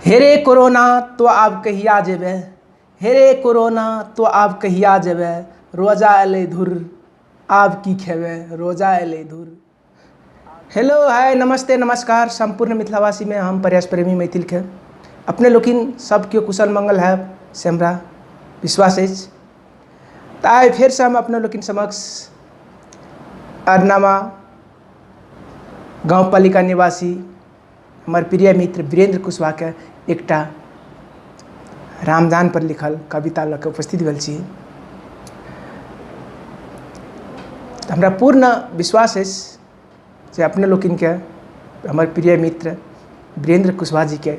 हेरे corona तो आब कहिया जेबे, हेरे कोरोना तो आब कहिया जेबे, रोजा एलै धुर आब की खेबे, रोजा एलै धुर। हेलो हाय नमस्ते नमस्कार संपूर्ण मिथिलावासी में हम प्रयास प्रेमी मैथिल के अपने लोकिन सब केओ कुशल मंगल है से हमरा विश्वास अछि। तऽ आइ फेर से हम अपने लोकिन समक्ष अरनामा गाँव पालिका निवासी हमार प्रिय मित्र वीरेंद्र कुशवाहा के एकटा रामदान पर लिखल कविता लऽ के उपस्थित भेल छी। हमरा पूर्ण विश्वास अछि जे अपने लोकिन के हमार प्रिय मित्र वीरेंद्र कुशवाहा जी के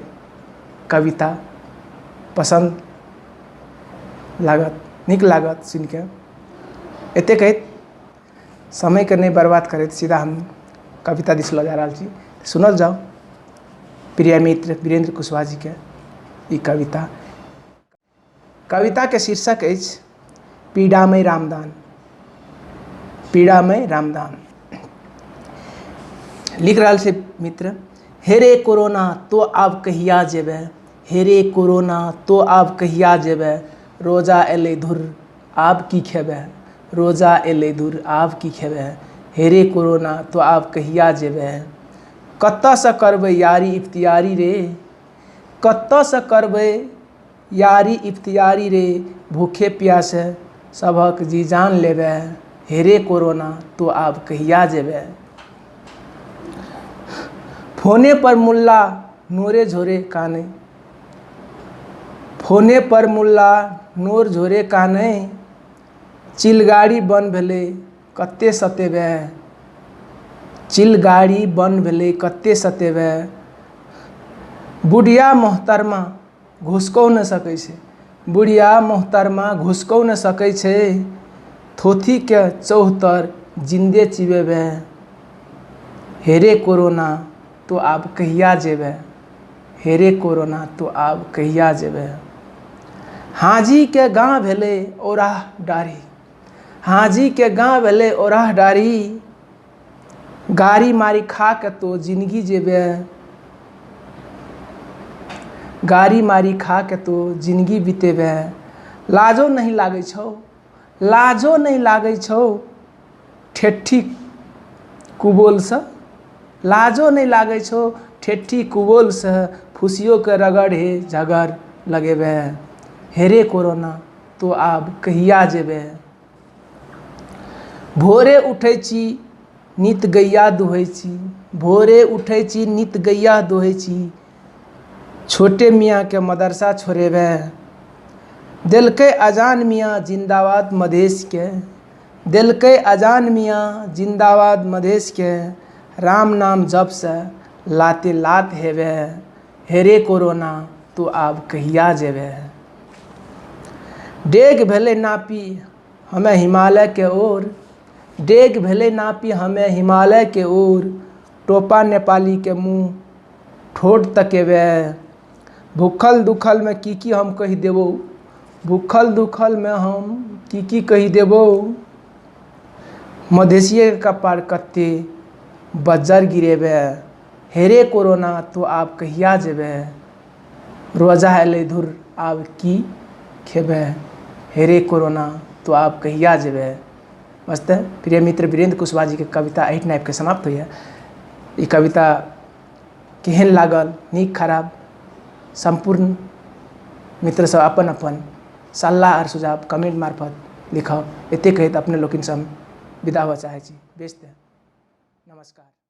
कविता पसंद लागत, नीक लागत सुन के। एते कहैत समय के नहीं बर्बाद करैत सीधा हम कविता दिस लऽ जा रहल छी। सुनल जाओ प्रिय मित्र वीरेंद्र कुशवाहा जी के ई कविता। कविता के शीर्षक अछि पीड़ामय रामदान। पीड़ामय रामदान लिख रहल छै मित्र। हेरे कोरोना तो आब कहिया जेबे, हेरे कोरोना तो आब कहिया जेबे, रोजा एलै धुर आब की खेबे, रोजा एलै धुर आब की खेबे, हेरे कोरोना तो आब कहिया जेबे। कतऽसँ करबै यारी इफ्तियारी रे, कतऽसँ करबै यारी इफ्तियारी रे, भूखे प्यासे सभक जी जान लेबे, हेरे कोरोना तो आब कहिया जेबे। फोने पर मुल्ला नोरे झोरे कानै, फोने पर मुल्ला नोर झोरे कानै, चिलगाड़ी बन भेलै कते सतेबे, चिलगाड़ी बन भेलै कते सतेबे। बुढ़िया मोहतरमा घुसकौ न सकै छै, बुढ़िया मोहतरमा घुसकौ न सकै छै, थोथी के चौहतर जिंदे चिबेबे, हेरे कोरोना तो आब कहिया जेबे, हेरे कोरोना तो आब कहिया जेबे। हाजी के गाँव भेलै औराह डारी, हाजी के गाँव भेलै औराह डारी, गाड़ी मारी खा के तो जिंदगी जेबे, गाड़ी मारी खा के तो जिंदगी बितेबे। लाजो नहीं लागै छौ, लाजो नहीं लागै छौ, ठेठी कुबोल से, लाजो नहीं लागै छौ, ठेठी कुबोल से, फुसियो के रगड़ हे झगड़ लगेबे, हेरे कोरोना तो आब कहिया जेबे। भोरे उठै छी नित गैया दुहै छी, भोरे उठै छी नित गैया दुहै छी, छोटे मियाँ के मदरसा छोड़ेबे, देलकै अजान मियाँ जिंदाबाद मधेश के, देलकै अजान मियाँ जिंदाबाद मधेश के, राम नाम जप से लाते लात हेबे, हेरे कोरोना तो आब कहिया जेबे। डेग भेलै नापी हमें हिमालय के ओर, डेग भेलै नापी हमें हिमालय के ओर, टोपा नेपाली के मुँह ठोड़ तकेबे, भूखल दुखल में की हम कहि देबो, भूखल दुखल में हम की कहि देबो, मधेसिये के कपार कत्ते बज्जर गिरेबे, हेरे कोरोना तो आब कहिया जेबे, रोजा एलै धुर आब की खेबे, हेरे कोरोना तो आब कहिया जेबे। बस प्रिय मित्र वीरेंद्र कुशवाहा जी के कविता एहिठिना आबि के समाप्त होइए। ई कविता केहन लागल नीक खराब संपूर्ण मित्र सब अपन अपन सलाह और सुझाव कमेंट मार्फत लिखब। एते कहैत अपने लोकिन से हम विदा हुआ चाहै छी। बेस्ट नमस्कार।